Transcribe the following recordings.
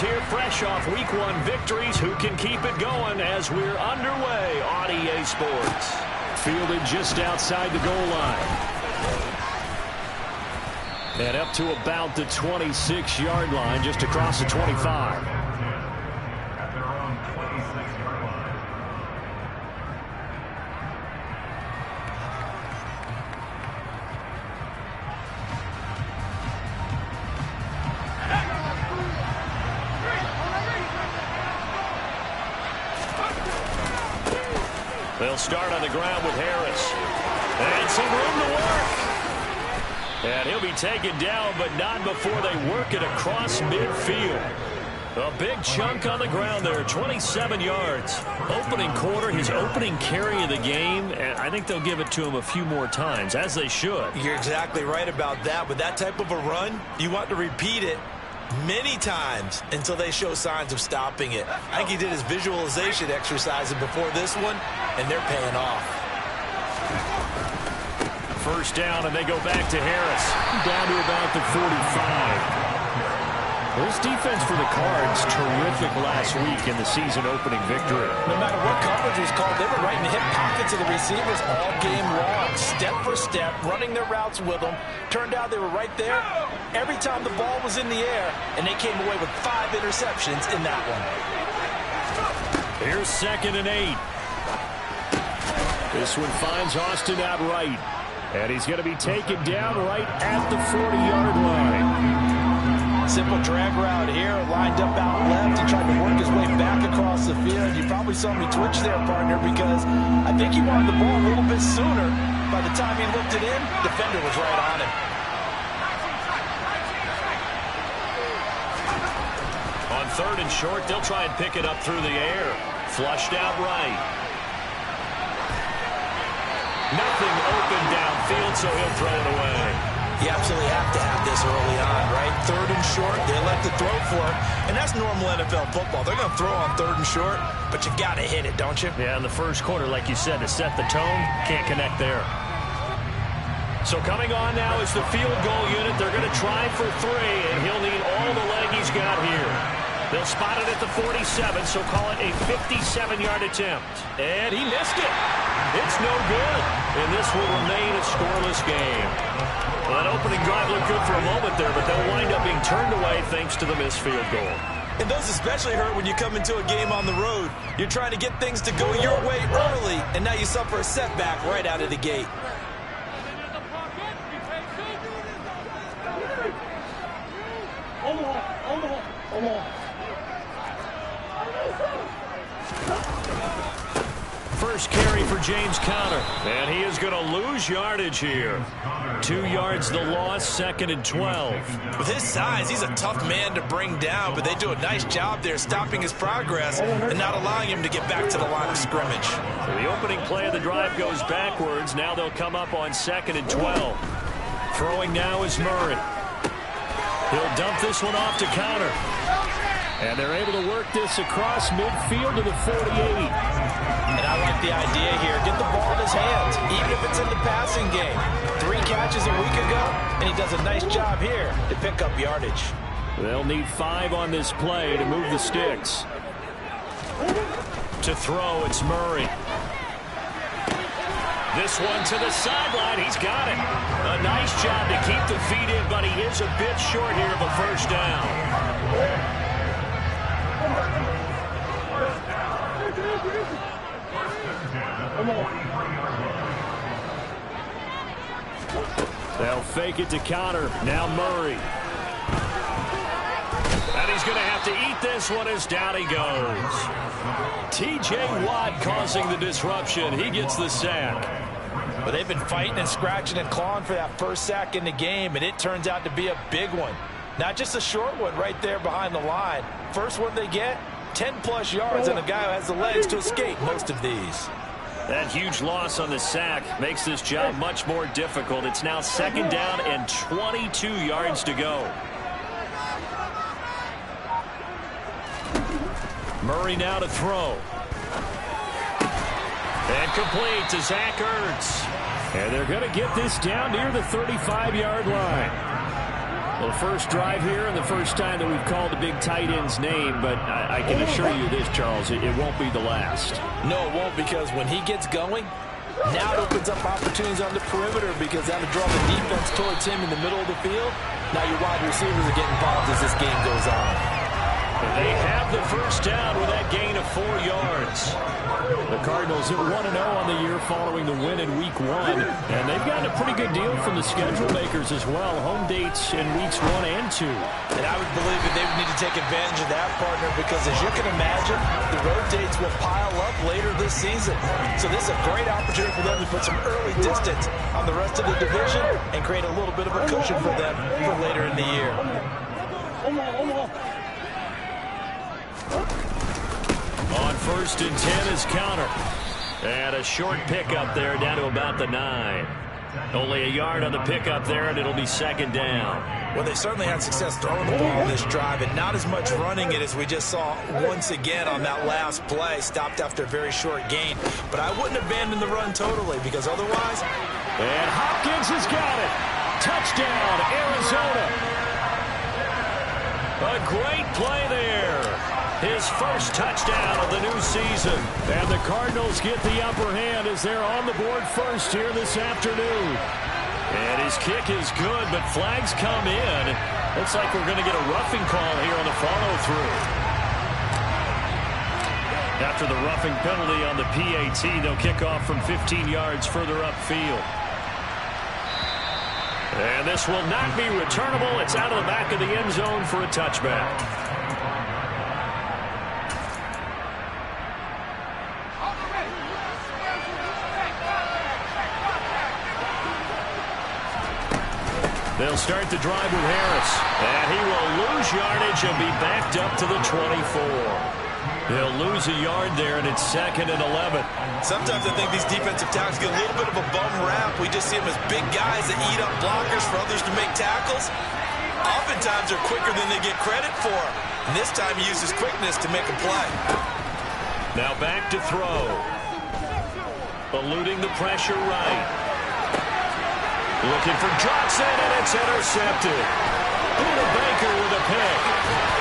here fresh off Week 1 victories. Who can keep it going as we're underway on EA Sports? Fielded just outside the goal line. And up to about the 26-yard line, just across the 25. At their own 26-yard line. They'll start on the ground with Harris. And some room to work. And he'll be taken down, but not before they work it across midfield. A big chunk on the ground there, 27 yards. Opening quarter, his opening carry of the game, and I think they'll give it to him a few more times, as they should. You're exactly right about that. With that type of a run, you want to repeat it many times until they show signs of stopping it. I think he did his visualization exercises before this one, and they're paying off. First down, and they go back to Harris. Down to about the 45. This defense for the Cards, terrific last week in the season-opening victory. No matter what coverage was called, they were right in the hip pockets of the receivers all game long, step for step, running their routes with them. Turned out they were right there every time the ball was in the air, and they came away with 5 interceptions in that one. Here's 2nd and 8. This one finds Austin out right. And he's going to be taken down right at the 40-yard line. Simple drag route here, lined up out left. He tried to work his way back across the field. You probably saw me twitch there, partner, because I think he wanted the ball a little bit sooner. By the time he looked it in, the defender was right on him. On 3rd and short, they'll try and pick it up through the air. Flushed out right. Nothing open downfield, so he'll throw it away. You absolutely have to have this early on, right? 3rd and short, they elect to throw for it, and that's normal NFL football. They're going to throw on 3rd and short, but you got to hit it, don't you? Yeah, in the first quarter, like you said, to set the tone, can't connect there. So coming on now is the field goal unit. They're going to try for 3, and he'll need all the leg he's got here. They'll spot it at the 47, so call it a 57-yard attempt. And he missed it. It's no good, and this will remain a scoreless game. Well, that opening drive looked good for a moment there, but they'll wind up being turned away thanks to the missed field goal. And those especially hurt when you come into a game on the road. You're trying to get things to go your way early, and now you suffer a setback right out of the gate. First carry for James Conner, and he is going to lose yardage here. 2 yards the loss, 2nd and 12. With his size, he's a tough man to bring down, but they do a nice job there stopping his progress and not allowing him to get back to the line of scrimmage. So the opening play of the drive goes backwards. Now they'll come up on 2nd and 12. Throwing now is Murray. He'll dump this one off to Conner. And they're able to work this across midfield to the 48. And I like the idea here. Get the ball in his hands, even if it's in the passing game. 3 catches a week ago, and he does a nice job here to pick up yardage. They'll need 5 on this play to move the sticks. To throw, it's Murray. This one to the sideline. He's got it. A nice job to keep the feet in, but he is a bit short here of a first down. They'll fake it to Conner. Now Murray. And he's going to have to eat this one as down he goes. T.J. Watt causing the disruption. He gets the sack. But they've been fighting and scratching and clawing for that first sack in the game, and it turns out to be a big one. Not just a short one right there behind the line. First one they get, 10-plus yards, and a guy who has the legs to escape most of these. That huge loss on the sack makes this job much more difficult. It's now 2nd down and 22 yards to go. Murray now to throw. And complete to Zach Ertz. And they're going to get this down near the 35-yard line. Well, the first drive here and the first time that we've called the big tight end's name, but I can assure you this, Charles, it won't be the last. No, it won't, because when he gets going, now it opens up opportunities on the perimeter because that'll draw the defense towards him in the middle of the field. Now your wide receivers are getting involved as this game goes on. They have the first down with that gain of 4 yards. The Cardinals at 1-0 on the year following the win in Week 1. And they've gotten a pretty good deal from the schedule makers as well. Home dates in Weeks 1 and 2. And I would believe that they would need to take advantage of that, partner, because as you can imagine, the road dates will pile up later this season. So this is a great opportunity for them to put some early distance on the rest of the division and create a little bit of a cushion for them for later in the year. On 1st and 10 is counter. And a short pickup there down to about the 9. Only a yard on the pickup there, and it'll be 2nd down. Well, they certainly had success throwing the ball on this drive, and not as much running it as we just saw once again on that last play. Stopped after a very short gain. But I wouldn't abandon the run totally, because otherwise... And Hopkins has got it. Touchdown, Arizona. A great play there. His first touchdown of the new season. And the Cardinals get the upper hand as they're on the board first here this afternoon. And his kick is good, but flags come in. Looks like we're going to get a roughing call here on the follow-through. After the roughing penalty on the PAT, they'll kick off from 15 yards further upfield. And this will not be returnable. It's out of the back of the end zone for a touchback. They'll start the drive with Harris. And he will lose yardage and be backed up to the 24. They'll lose a yard there, and it's 2nd and 11. Sometimes I think these defensive tackles get a little bit of a bum rap. We just see them as big guys that eat up blockers for others to make tackles. Oftentimes they're quicker than they get credit for. And this time he uses quickness to make a play. Now back to throw. Eluding the pressure right. Looking for Johnson, and it's intercepted. Buda Baker with a pick.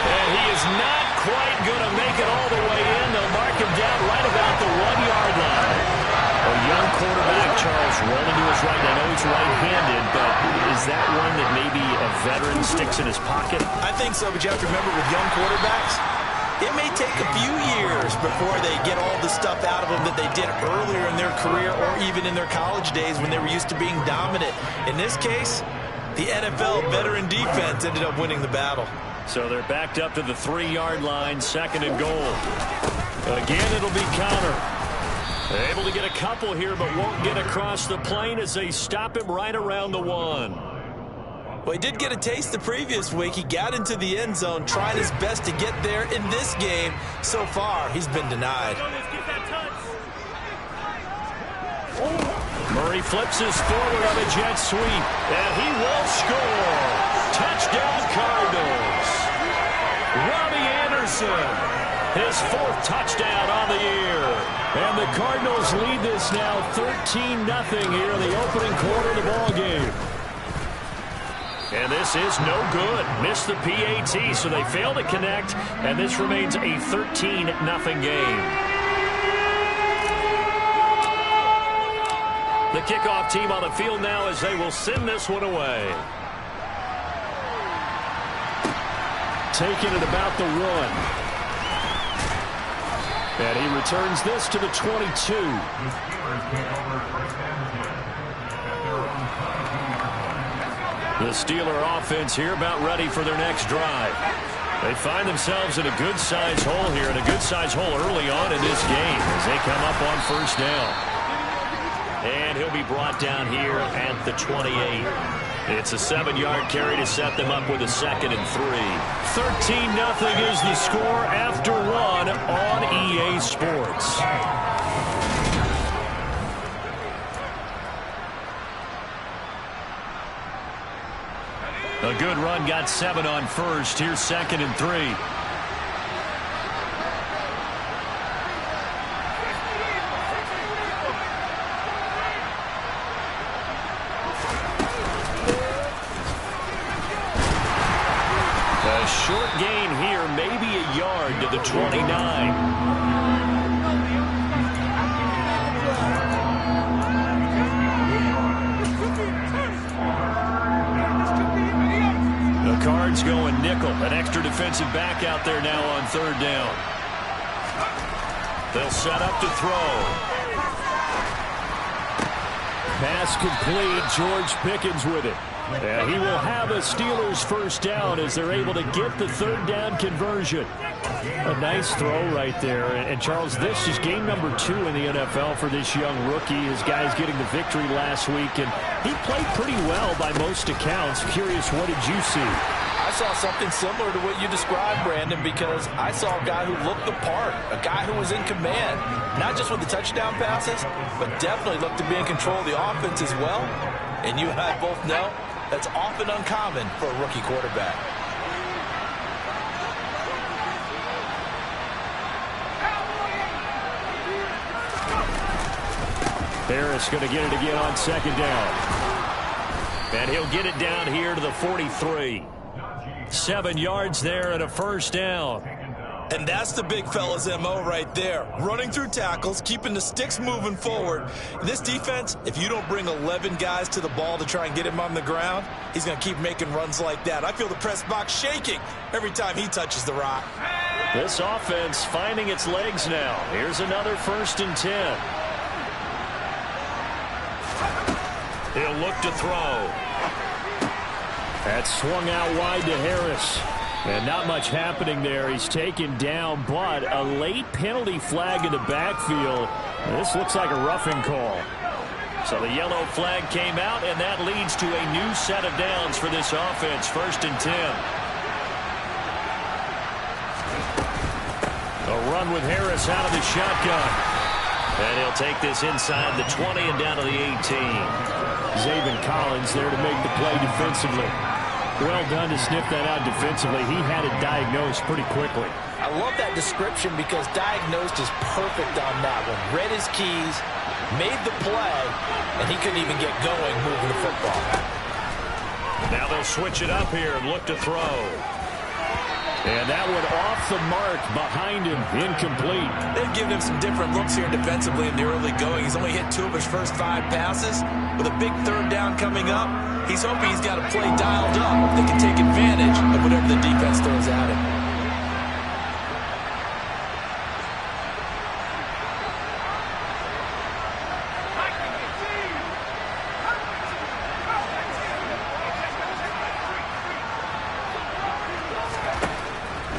And he is not quite going to make it all the way in. They'll mark him down right about the 1-yard line. A young quarterback, Charles, rolling to his right. I know he's right-handed, but is that one that maybe a veteran sticks in his pocket? I think so, but you have to remember with young quarterbacks, it may take a few years before they get all the stuff out of them that they did earlier in their career or even in their college days when they were used to being dominant. In this case, the NFL veteran defense ended up winning the battle. So they're backed up to the 3-yard line, 2nd and goal. Again, it'll be counter. Able to get a couple here, but won't get across the plane as they stop him right around the 1. Well, he did get a taste the previous week. He got into the end zone, tried his best to get there in this game. So far, he's been denied. Murray flips his forward on a jet sweep, and he will score. Touchdown, Cardinals. Robbie Anderson, his 4th touchdown on the year. And the Cardinals lead this now 13-0 here in the opening quarter of the ballgame. And this is no good. Missed the PAT, so they fail to connect, and this remains a 13-0 game. The kickoff team on the field now as they will send this one away. Taking it about the 1. And he returns this to the 22. The Steeler offense here about ready for their next drive. They find themselves in a good-sized hole here, and a good-sized hole early on in this game as they come up on 1st down. And he'll be brought down here at the 28. It's a 7-yard carry to set them up with a 2nd and 3. 13-0 is the score after 1 on EA Sports. A good run, got 7 on 1st. Here's 2nd and 3. the 29. The Cards going nickel. An extra defensive back out there now on third down. They'll set up to throw. Pass complete. George Pickens with it. He will have a Steelers first down as they're able to get the third down conversion. A nice throw right there. And Charles, this is game number 2 in the NFL for this young rookie. His guys getting the victory last week, and he played pretty well by most accounts. Curious, what did you see? I saw something similar to what you described, Brandon, because I saw a guy who looked the part, a guy who was in command, not just with the touchdown passes, but definitely looked to be in control of the offense as well. And you and I both know that's often uncommon for a rookie quarterback. Harris going to get it again on second down. And he'll get it down here to the 43. 7 yards there and a first down. And that's the big fella's MO right there. Running through tackles, keeping the sticks moving forward. This defense, if you don't bring 11 guys to the ball to try and get him on the ground, he's going to keep making runs like that. I feel the press box shaking every time he touches the rock. This offense finding its legs now. Here's another 1st and 10. He'll look to throw. That swung out wide to Harris. And not much happening there. He's taken down, but a late penalty flag in the backfield. This looks like a roughing call. So the yellow flag came out, and that leads to a new set of downs for this offense. 1st and 10. A run with Harris out of the shotgun. And he'll take this inside the 20 and down to the 18. Zaven Collins there to make the play defensively. Well done to sniff that out defensively. He had it diagnosed pretty quickly. I love that description because diagnosed is perfect on that one. Read his keys, made the play, and he couldn't even get going moving the football. Now they'll switch it up here and look to throw. And that one off the mark behind him, incomplete. They've given him some different looks here defensively in the early going. He's only hit 2 of his first 5 passes. With a big third down coming up, he's hoping he's got a play dialed up that can take advantage of whatever the defense throws at him.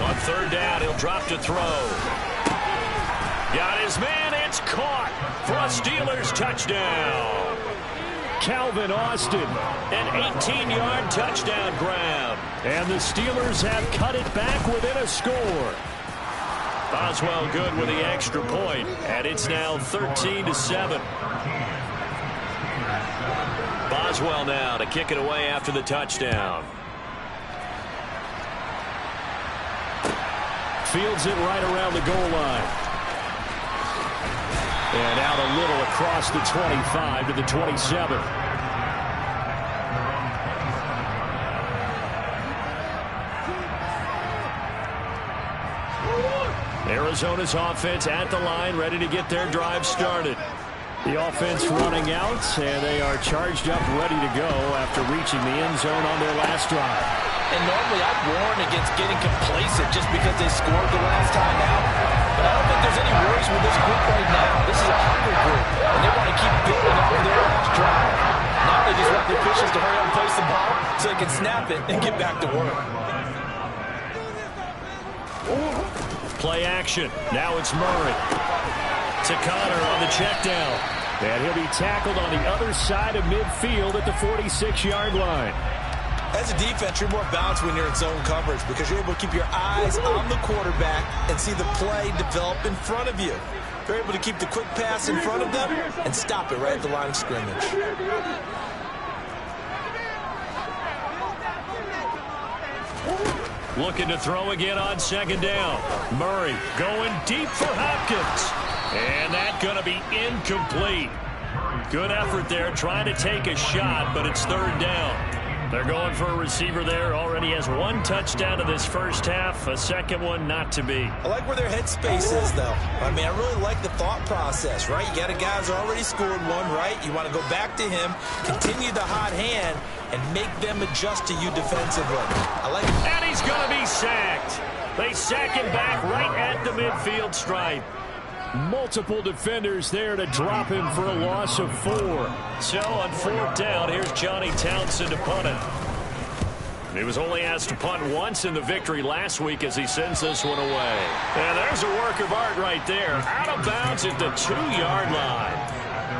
On third down, he'll drop to throw. Got his man, it's caught for a Steelers touchdown. Calvin Austin, an 18-yard touchdown grab. And the Steelers have cut it back within a score. Boswell good with the extra point, and it's now 13-7. Boswell now to kick it away after the touchdown. Fields it right around the goal line. And out a little across the 25 to the 27. Arizona's offense at the line, ready to get their drive started. The offense running out, and they are charged up, ready to go after reaching the end zone on their last drive. And normally I'd warn against getting complacent just because they scored the last time out. But I don't think there's any worries with this group right now. This is a hungry group, and they want to keep building up their last drive. Now they just want the officials to hurry up and place the ball so they can snap it and get back to work. Play action. Now it's Murray. To Connor on the check down. And he'll be tackled on the other side of midfield at the 46-yard line. As a defense, you're more balanced when you're in zone coverage because you're able to keep your eyes on the quarterback and see the play develop in front of you. You're able to keep the quick pass in front of them and stop it right at the line of scrimmage. Looking to throw again on second down. Murray going deep for Hopkins. And that's going to be incomplete. Good effort there trying to take a shot, but it's third down. They're going for a receiver there. Already has one touchdown in this first half. A second one not to be. I like where their headspace is, though. I mean, I really like the thought process, right? You got a guy who's already scored one, right? You want to go back to him, continue the hot hand, and make them adjust to you defensively. I like it. And he's going to be sacked. They sack him back right at the midfield stripe. Multiple defenders there to drop him for a loss of 4. So on 4th down, here's Johnny Townsend to punt it. He was only asked to punt once in the victory last week as he sends this one away. And there's a work of art right there. Out of bounds at the 2-yard line.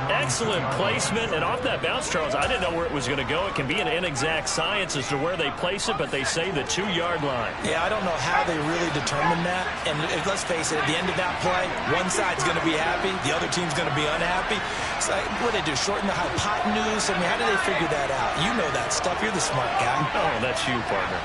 Excellent placement. And off that bounce, Charles, I didn't know where it was going to go. It can be an inexact science as to where they place it, but they say the 2-yard line. Yeah, I don't know how they really determine that. And let's face it, at the end of that play, one side's going to be happy, the other team's going to be unhappy. So what do they do, shorten the hypotenuse? I mean, how do they figure that out? You know that stuff. You're the smart guy. Oh, that's you, partner.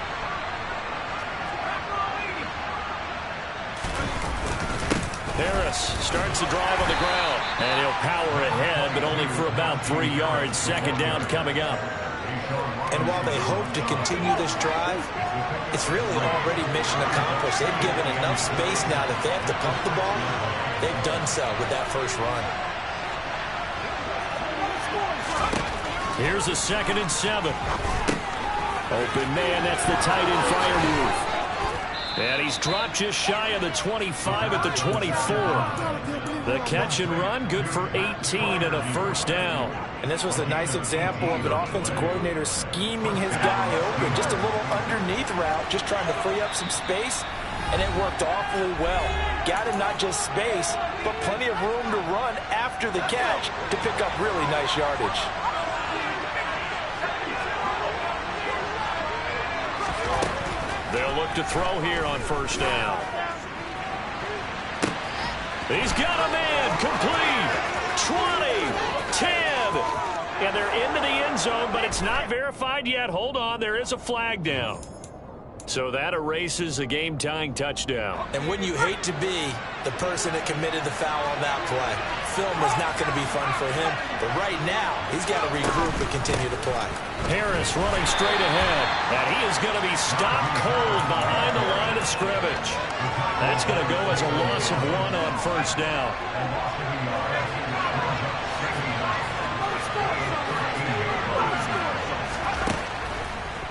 Harris starts the drive on the ground, and he'll power ahead, but only for about 3 yards. Second down coming up. And while they hope to continue this drive, it's really already mission accomplished. They've given enough space now that they have to pump the ball. They've done so with that first run. Here's a 2nd and 7. Open man, that's the tight end fire move. And he's dropped just shy of the 25 at the 24. The catch and run, good for 18 and a first down. And this was a nice example of an offensive coordinator scheming his guy open. Just a little underneath route, just trying to free up some space, and it worked awfully well. Got him not just space, but plenty of room to run after the catch to pick up really nice yardage. They'll look to throw here on first down. He's got a man, complete, 20, 10, and they're into the end zone, but it's not verified yet. Hold on, there is a flag down. So that erases a game-tying touchdown. And wouldn't you hate to be the person that committed the foul on that play? Film was not going to be fun for him, but right now, he's got to regroup and continue to play. Harris running straight ahead, and he is going to be stopped cold behind the line of scrimmage. That's going to go as a loss of 1 on first down.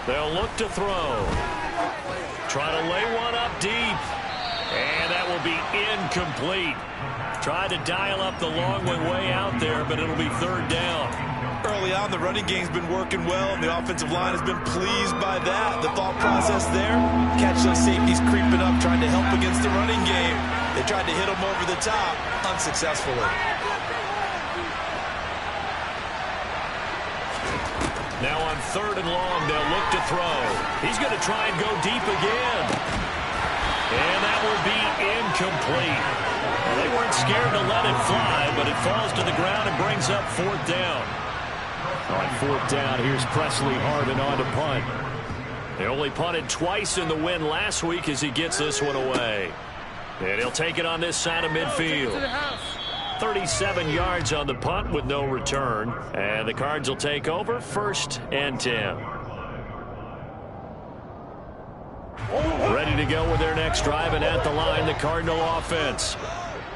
They'll look to throw. Try to lay one up deep. And that will be incomplete. Tried to dial up the long one way out there, but it'll be 3rd down. Early on, the running game's been working well, and the offensive line has been pleased by that. The thought process there, catch those safeties creeping up, trying to help against the running game. They tried to hit them over the top, unsuccessfully. Now on 3rd and long, they'll look to throw. He's going to try and go deep again. And that will be incomplete. Well, they weren't scared to let it fly, but it falls to the ground and brings up 4th down. On 4th down, here's Presley Harvin on to punt. They only punted twice in the win last week as he gets this one away. And he'll take it on this side of midfield. 37 yards on the punt with no return. And the Cards will take over 1st and 10. Ready to go with their next drive, and at the line, the Cardinal offense.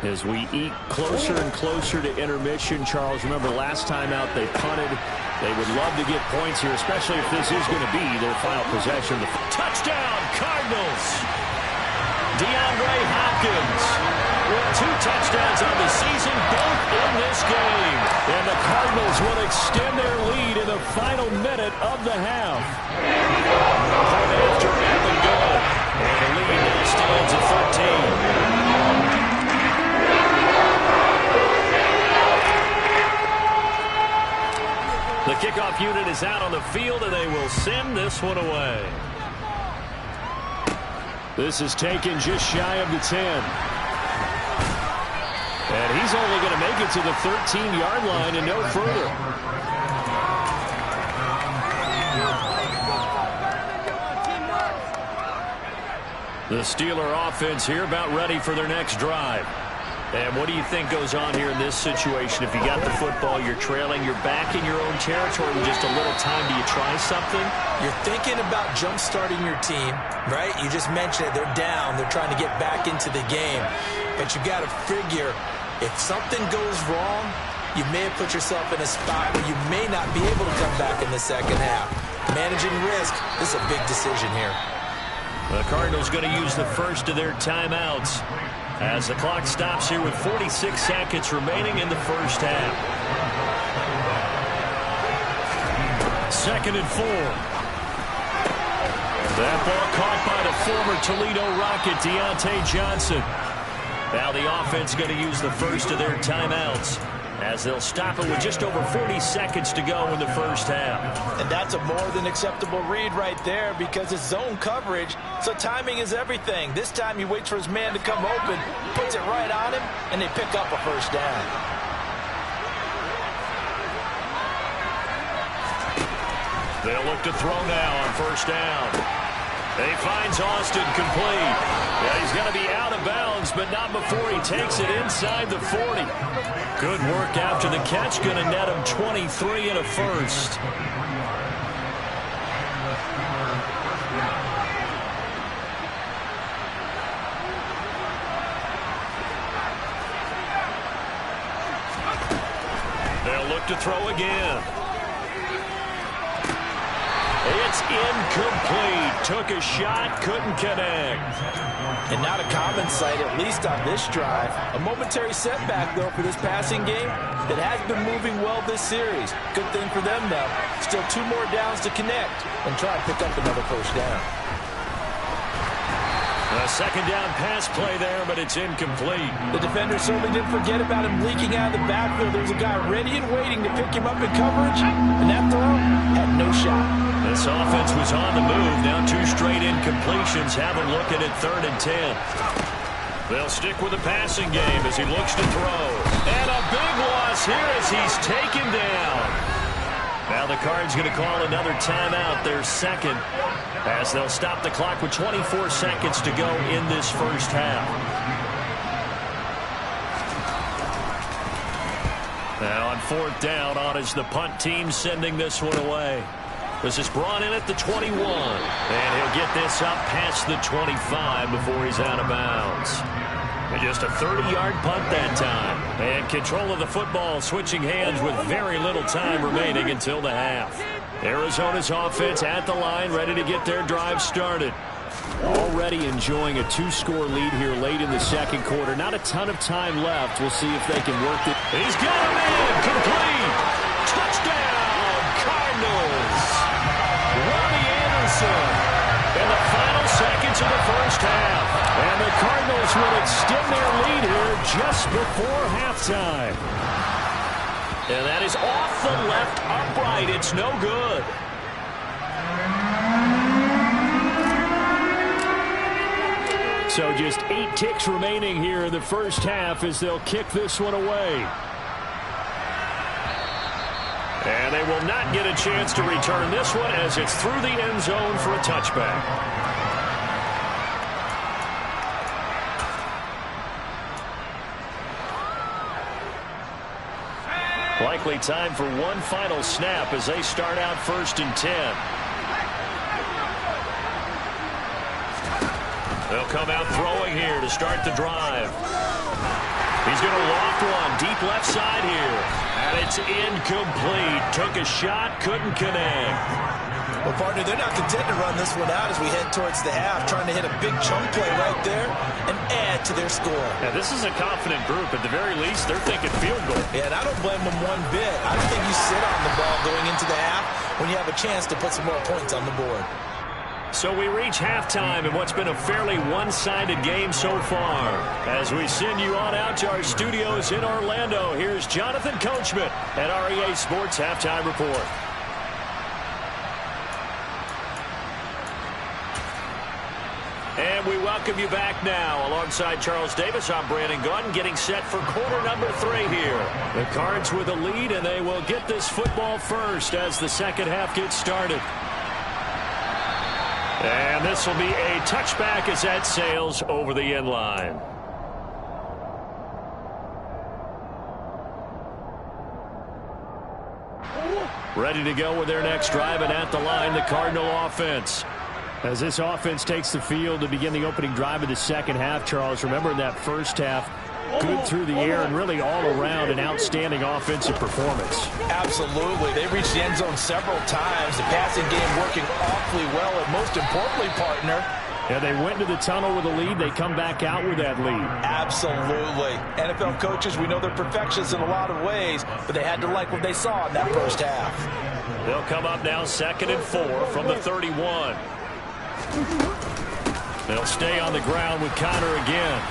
As we eat closer and closer to intermission, Charles, remember last time out they punted. They would love to get points here, especially if this is going to be their final possession. Touchdown, Cardinals! DeAndre Hopkins with 2 touchdowns on the season, both in this game. And the Cardinals will extend their lead in the final minute of the half. Point after half and good. And the lead now stands at 13. The kickoff unit is out on the field, and they will send this one away. This is taken just shy of the 10. And he's only going to make it to the 13-yard line and no further. The Steeler offense here about ready for their next drive. And what do you think goes on here in this situation? If you got the football, you're trailing, you're back in your own territory with just a little time. Do you try something? You're thinking about jump-starting your team, right? You just mentioned it. They're down. They're trying to get back into the game. But you got to figure if something goes wrong, you may have put yourself in a spot where you may not be able to come back in the second half. Managing risk, this is a big decision here. The Cardinals going to use the first of their timeouts as the clock stops here with 46 seconds remaining in the first half. 2nd and 4. That ball caught by the former Toledo Rocket, Deontay Johnson. Now the offense going to use the first of their timeouts as they'll stop it with just over 40 seconds to go in the first half. And that's a more than acceptable read right there because it's zone coverage, so timing is everything. This time he waits for his man to come open, puts it right on him, and they pick up a first down. They'll look to throw now on first down. He finds Austin complete. Yeah, he's going to be out of bounds, but not before he takes it inside the 40. Good work after the catch. Going to net him 23 and a first. They'll look to throw again. It's incomplete. Took a shot, couldn't connect. And not a common sight, at least on this drive. A momentary setback, though, for this passing game that has been moving well this series. Good thing for them, though. Still 2 more downs to connect and try and pick up another first down. A second down pass play there, but it's incomplete. The defender certainly didn't forget about him leaking out of the backfield. There was a guy ready and waiting to pick him up in coverage, and that throw had no shot. This offense was on the move. Now 2 straight incompletions have him looking at 3rd and 10. They'll stick with the passing game as he looks to throw. And a big loss here as he's taken down. Now the Cards going to call another timeout, their second, as they'll stop the clock with 24 seconds to go in this first half. Now on 4th down, on is the punt team sending this one away. This is brought in at the 21, and he'll get this up past the 25 before he's out of bounds. And just a 30-yard punt that time. And control of the football switching hands with very little time remaining until the half. Arizona's offense at the line, ready to get their drive started. Already enjoying a 2-score lead here late in the second quarter. Not a ton of time left. We'll see if they can work it. He's got him in. Complete. Touchdown, Cardinals. Robbie Anderson in the final seconds of the first half. And the Cardinals will extend their lead here just before halftime. And that is off the left upright. It's no good. So just 8 ticks remaining here in the first half as they'll kick this one away. And they will not get a chance to return this one as it's through the end zone for a touchback. Likely time for one final snap as they start out 1st and 10. They'll come out throwing here to start the drive. He's going to loft one deep left side here. And it's incomplete. Took a shot, couldn't connect. Well, partner, they're not content to run this one out as we head towards the half, trying to hit a big chunk play right there and add to their score. Now, this is a confident group. At the very least, they're thinking field goal. Yeah, and I don't blame them one bit. I don't think you sit on the ball going into the half when you have a chance to put some more points on the board. So we reach halftime in what's been a fairly one-sided game so far. As we send you on out to our studios in Orlando, here's Jonathan Coachman at REA Sports Halftime Report. And we welcome you back now. Alongside Charles Davis, I'm Brandon Gordon, getting set for quarter number 3 here. The Cards with a lead, and they will get this football first as the second half gets started. And this will be a touchback as that sails over the end line. Ready to go with their next drive, and at the line, the Cardinal offense. As this offense takes the field to begin the opening drive of the second half, Charles, remember in that first half, good through the air and really all around an outstanding offensive performance. Absolutely. They reached the end zone several times. The passing game working awfully well, and most importantly, partner, yeah, they went to the tunnel with a lead. They come back out with that lead. Absolutely. NFL coaches, we know they're perfectionists in a lot of ways, but they had to like what they saw in that first half. They'll come up now 2nd and 4 from the 31. They'll stay on the ground with Connor again.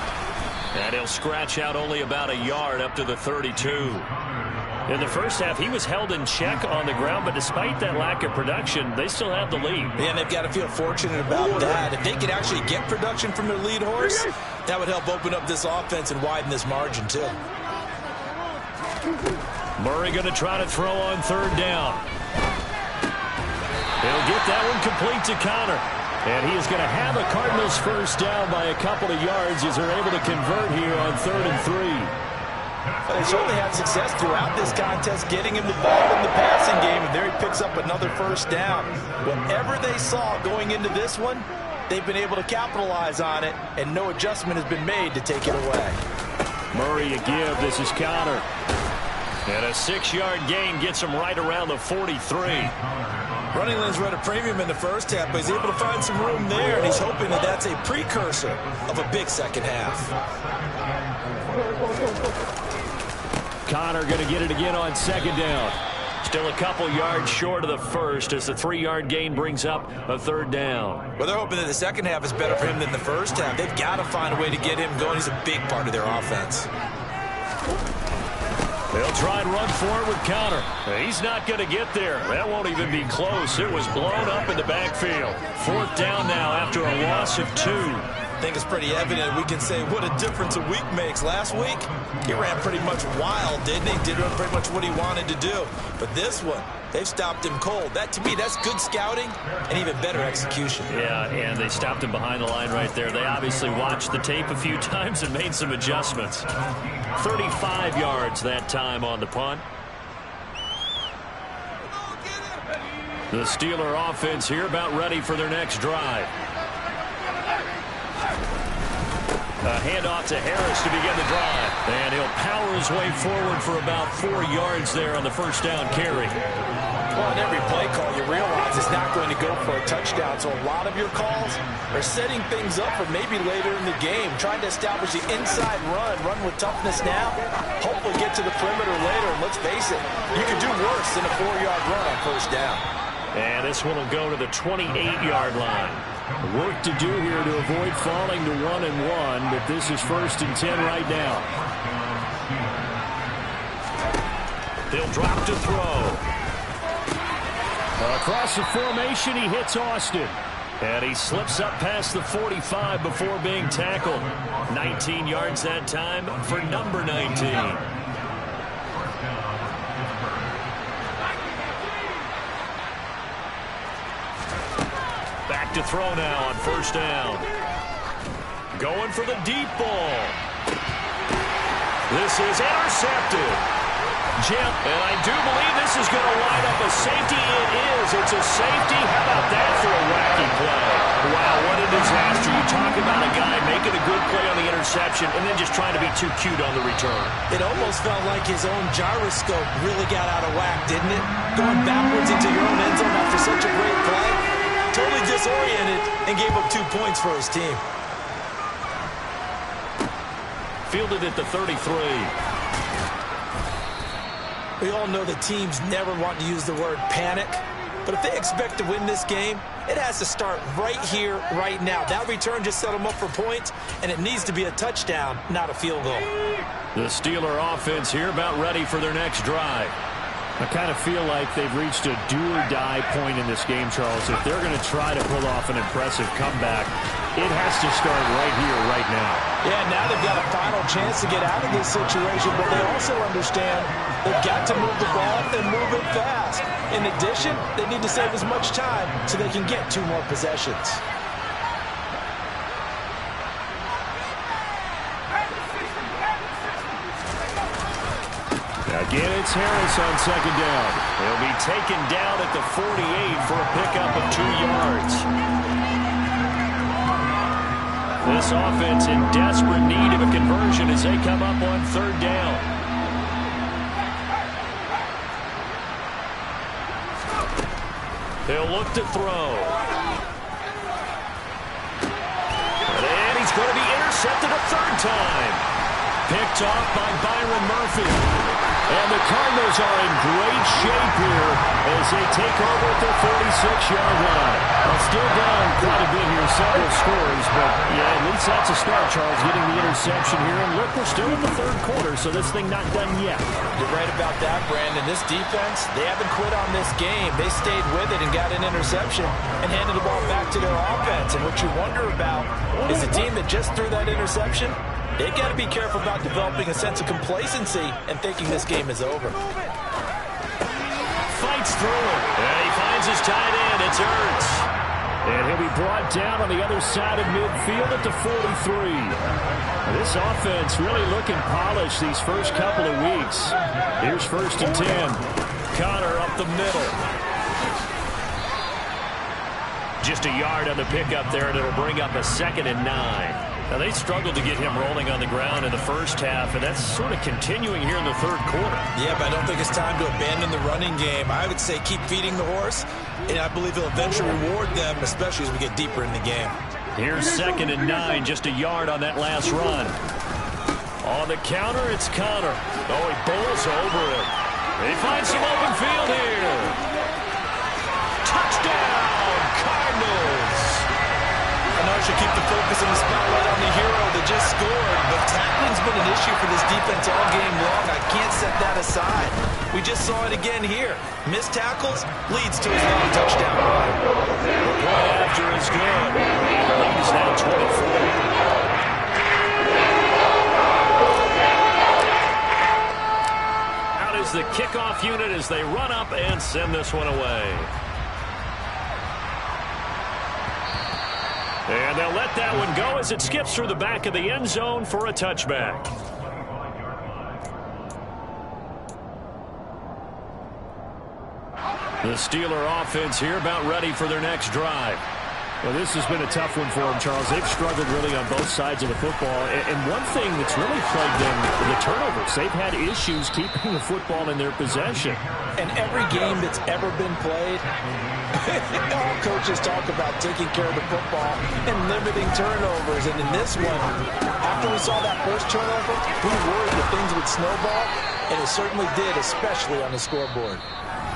And he'll scratch out only about a yard up to the 32. In the first half, he was held in check on the ground, but despite that lack of production, they still have the lead. And they've got to feel fortunate about that. If they could actually get production from their lead horse, that would help open up this offense and widen this margin, too. Murray going to try to throw on 3rd down. He'll get that one complete to Connor. And he is going to have a Cardinals first down by a couple of yards as they're able to convert here on 3rd and 3. They certainly had success throughout this contest getting him the ball in the passing game, and there he picks up another first down. Whatever they saw going into this one, they've been able to capitalize on it, and no adjustment has been made to take it away. Murray a give. This is Connor. And a 6-yard gain gets him right around the 43. Running lanes were at a premium in the first half, but he's able to find some room there, and he's hoping that that's a precursor of a big second half. Connor going to get it again on 2nd down. Still a couple yards short of the first as the 3-yard gain brings up a 3rd down. Well, they're hoping that the second half is better for him than the first half. They've got to find a way to get him going. He's a big part of their offense. They'll try and run forward with Connor. He's not going to get there. That won't even be close. It was blown up in the backfield. 4th down now after a loss of 2. I think it's pretty evident. We can say what a difference a week makes. Last week, he ran pretty much wild, didn't he? Did pretty much what he wanted to do. But this one, they've stopped him cold. That, to me, that's good scouting and even better execution. Yeah, and they stopped him behind the line right there. They obviously watched the tape a few times and made some adjustments. 35 yards that time on the punt. The Steeler offense here about ready for their next drive. A handoff to Harris to begin the drive. And he'll power his way forward for about 4 yards there on the first down carry. Well, in every play call, you realize it's not going to go for a touchdown. So a lot of your calls are setting things up for maybe later in the game, trying to establish the inside run with toughness now, hopefully get to the perimeter later. And let's face it, you could do worse than a 4-yard run on first down. And this one will go to the 28-yard line. Work to do here to avoid falling to 1-1, but this is 1st and 10 right now. He'll drop to throw. Across the formation, he hits Austin. And he slips up past the 45 before being tackled. 19 yards that time for number 19. Back to throw now on first down. Going for the deep ball. This is intercepted. Jim, and I do believe this is going to line up a safety. It is. It's a safety. How about that for a wacky play? Wow, what a disaster. You talk about a guy making a good play on the interception and then just trying to be too cute on the return. It almost felt like his own gyroscope really got out of whack, didn't it? Going backwards into your own end zone after such a great play. Totally disoriented and gave up 2 points for his team. Fielded at the 33. We all know that teams never want to use the word panic, but if they expect to win this game, it has to start right here, right now. That return just set them up for points, and it needs to be a touchdown, not a field goal. The Steeler offense here about ready for their next drive. I kind of feel like they've reached a do-or-die point in this game, Charles. If they're going to try to pull off an impressive comeback, it has to start right here, right now. Yeah, now they've got a final chance to get out of this situation, but they also understand they've got to move the ball and move it fast. In addition, they need to save as much time so they can get 2 more possessions. Again, it's Harris on second down. He'll be taken down at the 48 for a pickup of 2 yards. This offense in desperate need of a conversion as they come up on third down. He'll look to throw. And he's going to be intercepted a third time. Picked off by Byron Murphy. And the Cardinals are in great shape here as they take over at their 46-yard line. Well, still down quite a bit here, several scores, but yeah, at least that's a start, Charles, getting the interception here. And look, we're still in the third quarter, so this thing not done yet. You're right about that, Brandon. This defense, they haven't quit on this game. They stayed with it and got an interception and handed the ball back to their offense. And what you wonder about is the team that just threw that interception, they've got to be careful about developing a sense of complacency and thinking this game is over. Fights through it. And he finds his tight end. It's Ertz. And he'll be brought down on the other side of midfield at the 43. This offense really looking polished these first couple of weeks. Here's 1st and 10. Connor up the middle. Just a yard on the pickup there, and it'll bring up a 2nd and 9. Now, they struggled to get him rolling on the ground in the first half, and that's sort of continuing here in the third quarter. Yeah, but I don't think it's time to abandon the running game. I would say keep feeding the horse, and I believe he'll eventually reward them, especially as we get deeper in the game. Here's 2nd and 9, just a yard on that last run. On the counter, it's Connor. Oh, he bowls over it. He finds some open field here. Touchdown, Cardinals! I know I should keep the focus and the spotlight on the hero that just scored, but tackling's been an issue for this defense all game long. I can't set that aside. We just saw it again here. Missed tackles leads to his long touchdown run. The play after is good. The lead is now 24. Out is the kickoff unit as they run up and send this one away. And they'll let that one go as it skips through the back of the end zone for a touchback. The Steeler offense here about ready for their next drive. Well, this has been a tough one for them, Charles. They've struggled really on both sides of the football. And one thing that's really plagued them, the turnovers. They've had issues keeping the football in their possession. And every game that's ever been played, all coaches talk about taking care of the football and limiting turnovers. And in this one, after we saw that first turnover, we worried that things would snowball, and it certainly did, especially on the scoreboard.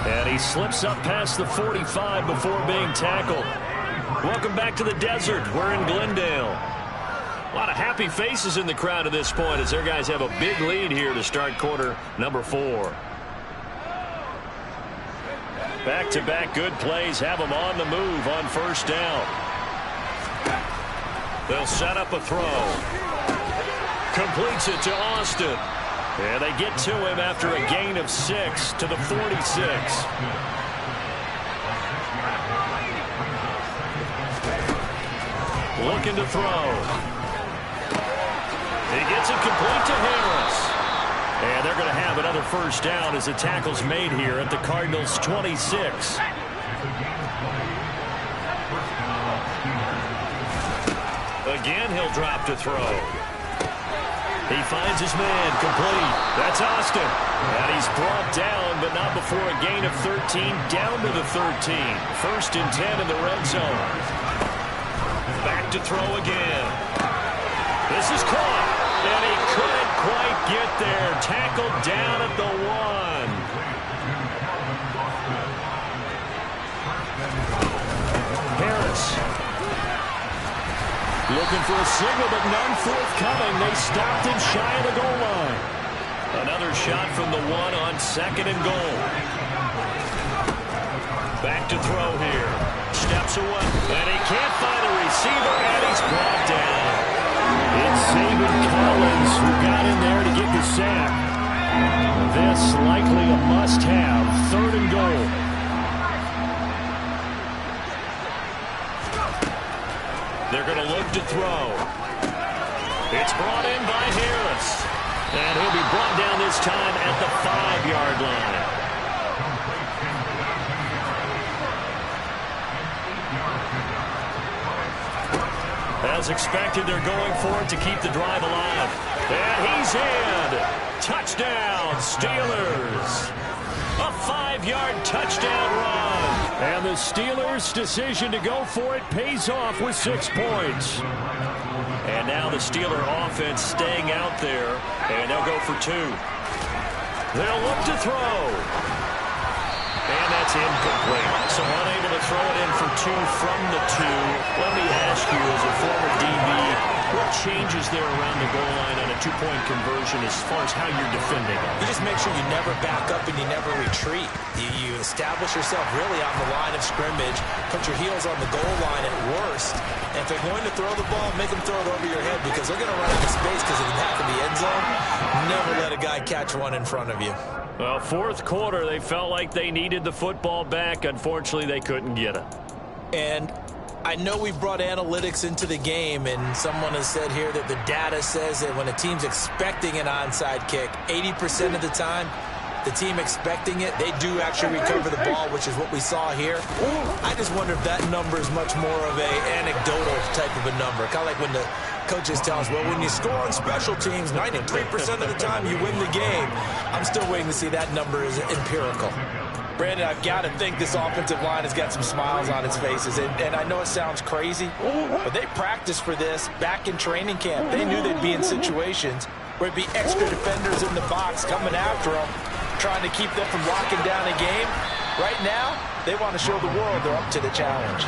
And he slips up past the 45 before being tackled. Welcome back to the desert. We're in Glendale. A lot of happy faces in the crowd at this point as their guys have a big lead here to start quarter number 4. Back-to-back good plays have them on the move on first down. They'll set up a throw. Completes it to Austin. And they get to him after a gain of 6 to the 46. Looking to throw. He gets it complete to Harris. And they're going to have another first down as the tackle's made here at the Cardinals' 26. Again, he'll drop to throw. He finds his man complete. That's Austin. And he's brought down, but not before a gain of 13, down to the 13. 1st and 10 in the red zone. Back to throw again. This is caught. And he couldn't quite get there. Tackled down at the 1. Harris. Looking for a signal, but none forthcoming. They stopped him shy of the goal line. Another shot from the 1 on 2nd and goal. Back to throw here. Steps away. And he can't find a receiver, and he's brought down. It's Saban Collins who got in there to get the sack. This likely a must-have. 3rd and goal. They're going to look to throw. It's brought in by Harris. And he'll be brought down this time at the 5-yard line. As expected, they're going for it to keep the drive alive. And he's in. Touchdown, Steelers. A 5-yard touchdown run. And the Steelers' decision to go for it pays off with 6 points. And now the Steeler offense staying out there, and they'll go for 2. They'll look to throw. And that's incomplete. So unable to throw it in for 2 from the 2. Let me ask you, as a former DB, what changes there around the goal line on a 2-point conversion as far as how you're defending? You just make sure you never back up and you never retreat. You establish yourself really on the line of scrimmage, put your heels on the goal line at worst. And if they're going to throw the ball, make them throw it over your head because they're going to run out of space because of the back of the end zone. Never let a guy catch one in front of you. Well, 4th quarter, they felt like they needed the football back. Unfortunately, they couldn't get it. And I know we brought analytics into the game, and someone has said here that the data says that when a team's expecting an onside kick, 80% of the time, the team expecting it, they do actually recover the ball, which is what we saw here. I just wonder if that number is much more of a anecdotal type of a number. Kind of like when the coaches tell us, well, when you score on special teams, 93% of the time you win the game. I'm still waiting to see that number is empirical. Brandon, I've got to think this offensive line has got some smiles on its faces. And I know it sounds crazy, but they practiced for this back in training camp. They knew they'd be in situations where it'd be extra defenders in the box coming after them, trying to keep them from locking down a game. Right now, they want to show the world they're up to the challenge.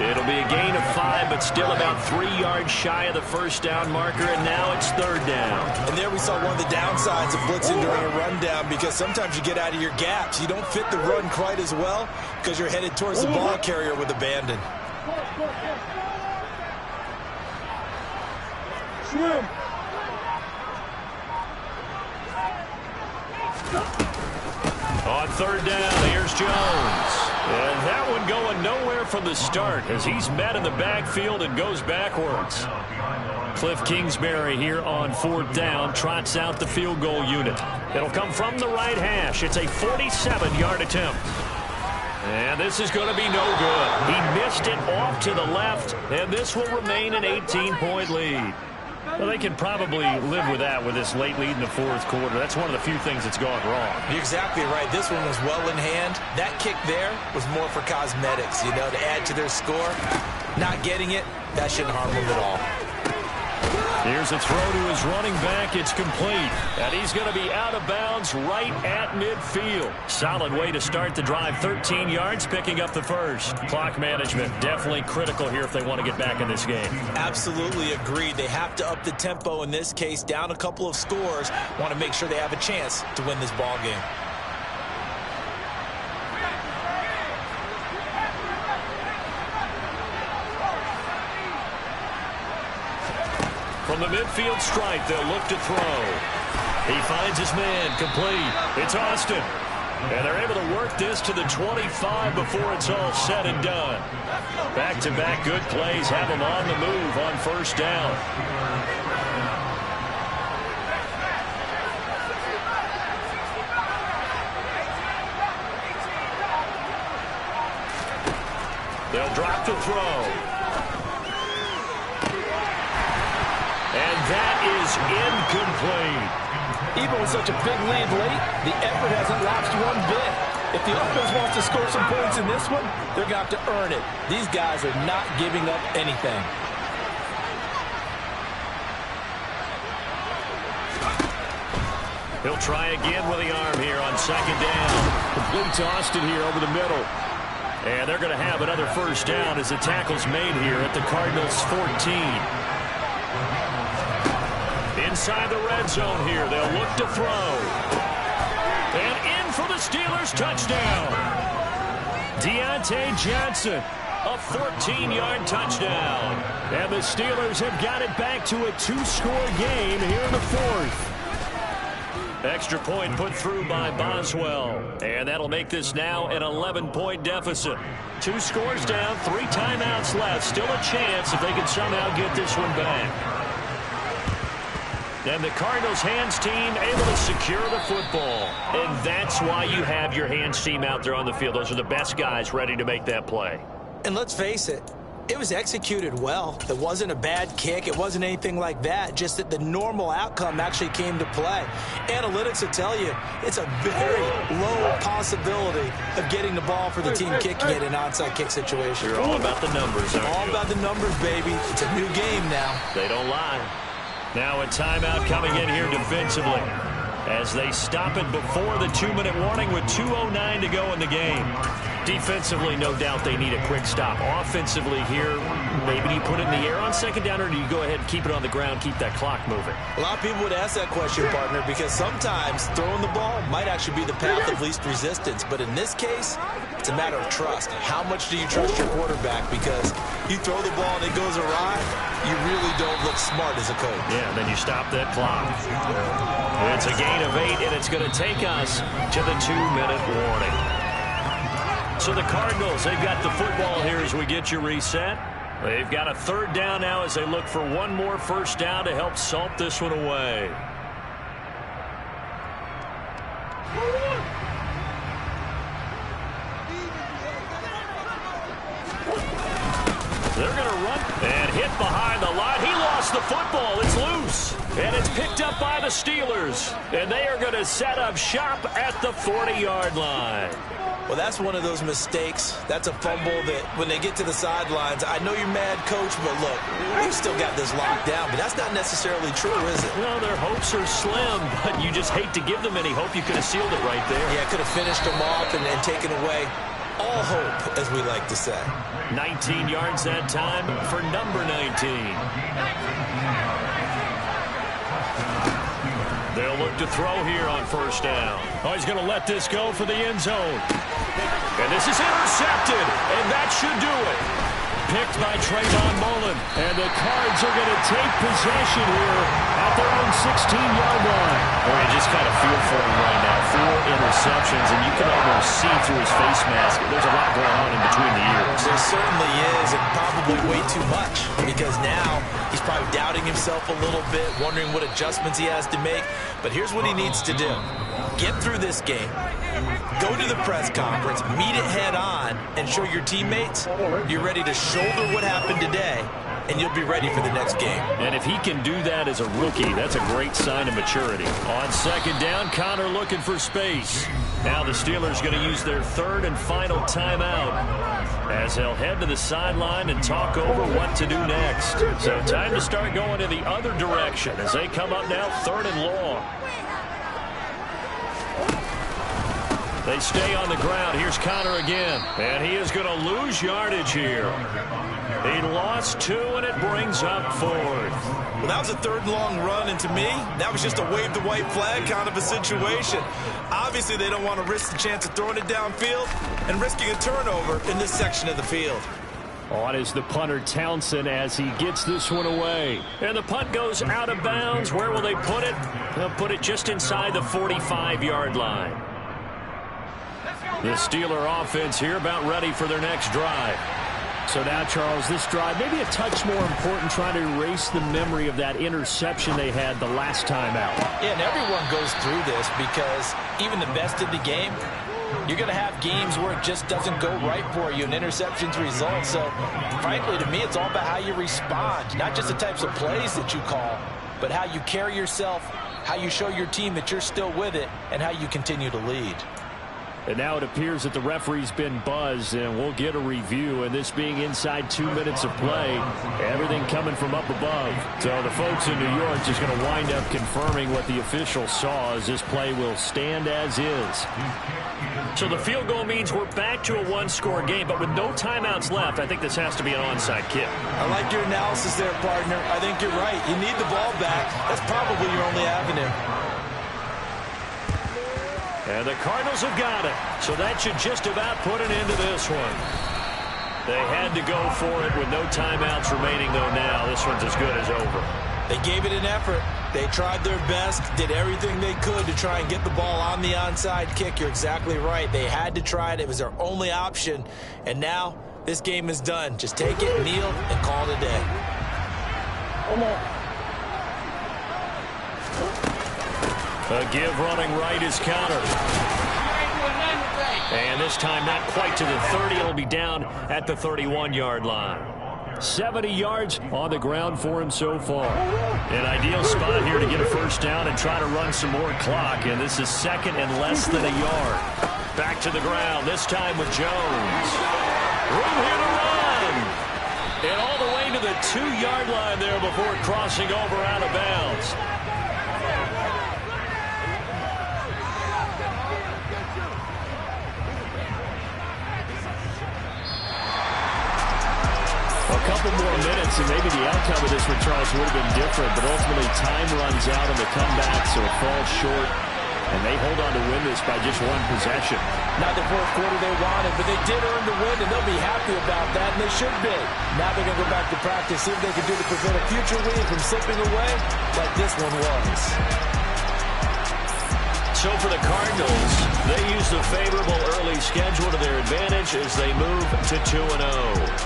It'll be a gain of 5, but still about 3 yards shy of the first down marker, and now it's 3rd down. And there we saw one of the downsides of blitzing during a rundown because sometimes you get out of your gaps. You don't fit the run quite as well because you're headed towards the ball carrier with abandon. On 3rd down, here's Jones. And that one going nowhere from the start as he's met in the backfield and goes backwards. Cliff Kingsbury here on 4th down, trots out the field goal unit. It'll come from the right hash. It's a 47-yard attempt. And this is going to be no good. He missed it off to the left, and this will remain an 18-point lead. Well, they can probably live with that with this late lead in the 4th quarter. That's one of the few things that's gone wrong. You're exactly right. This one was well in hand. That kick there was more for cosmetics, to add to their score. Not getting it, that shouldn't harm them at all. Here's a throw to his running back. It's complete. And he's going to be out of bounds right at midfield. Solid way to start the drive. 13 yards, picking up the first. Clock management definitely critical here if they want to get back in this game. Absolutely agreed. They have to up the tempo in this case. Down a couple of scores. Want to make sure they have a chance to win this ball game. From the midfield stripe, they'll look to throw. He finds his man, complete. It's Austin. And they're able to work this to the 25 before it's all said and done. Back-to-back good plays have them on the move on 1st down. They'll drop to throw. And that is incomplete. Even with such a big lead late, the effort hasn't lapsed one bit. If the offense wants to score some points in this one, they're going to have to earn it. These guys are not giving up anything. He'll try again with the arm here on 2nd down. Completes Austin here over the middle. And they're going to have another 1st down as the tackle's made here at the Cardinals' 14. Inside the red zone here, they'll look to throw. And in for the Steelers' touchdown. Deontay Johnson, a 14-yard touchdown. And the Steelers have got it back to a 2-score game here in the 4th. Extra point put through by Boswell. And that'll make this now an 11-point deficit. 2 scores down, 3 timeouts left. Still a chance if they can somehow get this one back. And the Cardinals hands team able to secure the football. And that's why you have your hands team out there on the field. Those are the best guys ready to make that play. And let's face it, it was executed well. It wasn't a bad kick. It wasn't anything like that. Just that the normal outcome actually came to play. Analytics will tell you it's a very low possibility of getting the ball for the team kicking it in an onside kick situation. You're all about the numbers, aren't you? All about the numbers, baby. It's a new game now. They don't lie. Now a timeout coming in here defensively as they stop it before the 2-minute warning with 2:09 to go in the game. Defensively, no doubt they need a quick stop. Offensively here, maybe do you put it in the air on second down, or do you go ahead and keep it on the ground, keep that clock moving? A lot of people would ask that question, partner, because sometimes throwing the ball might actually be the path of least resistance. But in this case, it's a matter of trust. How much do you trust your quarterback? Because you throw the ball and it goes awry, you really don't look smart as a coach. Yeah, then you stop that clock. It's a gain of 8, and it's going to take us to the 2-minute warning. So the Cardinals, they've got the football here as we get you reset. They've got a third down now as they look for one more first down to help salt this one away. They're going to run and hit behind the line. He lost the football. It's loose. And it's picked up by the Steelers. And they are going to set up shop at the 40-yard line. Well, that's one of those mistakes. That's a fumble that when they get to the sidelines, I know you're mad, Coach, but look, we've still got this locked down. But that's not necessarily true, is it? Well, their hopes are slim, but you just hate to give them any hope. You could have sealed it right there. Yeah, could have finished them off and taken away all hope, as we like to say. 19 yards that time for number 19. They'll look to throw here on first down. Oh, he's going to let this go for the end zone. And this is intercepted, and that should do it. Picked by Trayvon Mullen. And the Cards are going to take possession here at their own 16-yard line. Boy, you just kind of feel for him right now. 4 interceptions, and you can almost see through his face mask. There's a lot going on in between the ears. There certainly is, and probably way too much, because now he's probably doubting himself a little bit, wondering what adjustments he has to make. But here's what he needs to do. Get through this game, go to the press conference, meet it head on, and show your teammates you're ready to shoulder what happened today, and you'll be ready for the next game. And if he can do that as a rookie, that's a great sign of maturity. On second down, Connor looking for space. Now the Steelers going to use their third and final timeout as they'll head to the sideline and talk over what to do next. So time to start going in the other direction as they come up now third and long. They stay on the ground. Here's Connor again. And he is going to lose yardage here. He lost 2, and it brings up 4th. Well, that was a third and long run, and to me, that was just a wave the white flag kind of a situation. Obviously, they don't want to risk the chance of throwing it downfield and risking a turnover in this section of the field. On is the punter, Townsend, as he gets this one away. And the punt goes out of bounds. Where will they put it? They'll put it just inside the 45-yard line. The Steeler offense here about ready for their next drive. So now, Charles, this drive maybe a touch more important, trying to erase the memory of that interception they had the last time out. Yeah, and everyone goes through this because even the best in the game, you're going to have games where it just doesn't go right for you, and interceptions result. So, frankly, to me, it's all about how you respond, not just the types of plays that you call, but how you carry yourself, how you show your team that you're still with it, and how you continue to lead. And now it appears that the referee's been buzzed, and we'll get a review. And this being inside 2 minutes of play, everything coming from up above. So the folks in New York just going to wind up confirming what the official saw, as this play will stand as is. So the field goal means we're back to a one-score game, but with no timeouts left, I think this has to be an onside kick. I like your analysis there, partner. I think you're right. You need the ball back. That's probably your only avenue. And the Cardinals have got it. So that should just about put an end to this one. They had to go for it with no timeouts remaining, though. Now this one's as good as over. They gave it an effort. They tried their best, did everything they could to try and get the ball on the onside kick. You're exactly right. They had to try it. It was their only option. And now this game is done. Just take it, kneel, and call it a day. A give running right is counter. And this time not quite to the 30. It'll be down at the 31-yard line. 70 yards on the ground for him so far. An ideal spot here to get a first down and try to run some more clock. And this is second and less than a yard. Back to the ground, this time with Jones. Room here to run. And all the way to the 2-yard line there before crossing over out of bounds. A couple more minutes and maybe the outcome of this return would have been different, but ultimately time runs out on the comeback, so it falls short, and they hold on to win this by just one possession. Not the fourth quarter they wanted, but they did earn the win, and they'll be happy about that, and they should be. Now they're going to go back to practice, see if they can do to prevent a future win from slipping away like this one was. So for the Cardinals, they use the favorable early schedule to their advantage as they move to 2-0.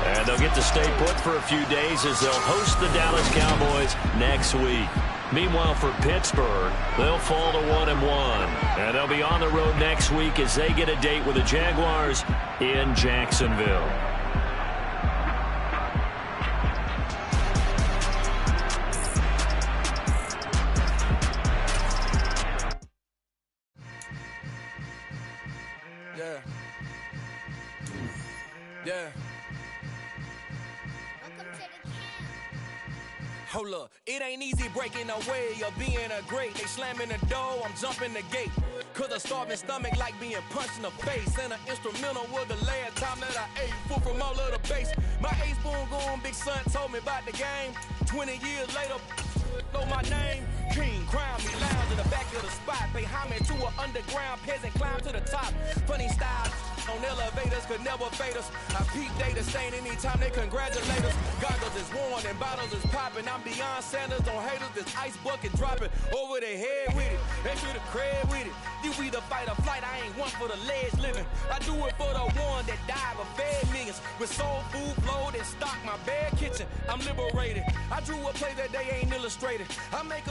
And they'll get to stay put for a few days as they'll host the Dallas Cowboys next week. Meanwhile, for Pittsburgh, they'll fall to 1-1. And they'll be on the road next week as they get a date with the Jaguars in Jacksonville. Yeah. Hold up, it ain't easy breaking away or being a great. They slamming the door, I'm jumping the gate. Cause a starving stomach like being punched in the face. And an instrumental was the last time that I ate food from all of the base. My ace boom goon, big son told me about the game. 20 years later, know my name. King, crown me, lounge in the back of the spot. Pay homage to an underground peasant, climb to the top. Funny style on elevators could never fade us. I peep data stain anytime they congratulate us. Goggles is worn and bottles is popping. I'm beyond Sanders on haters. This ice bucket dropping over their head with it. They should have cred with it. You either fight or flight. I ain't one for the ledge living. I do it for the one that died but fed millions. With soul food flowed and stocked my bad kitchen. I'm liberated. I drew a play that they ain't illustrated. I make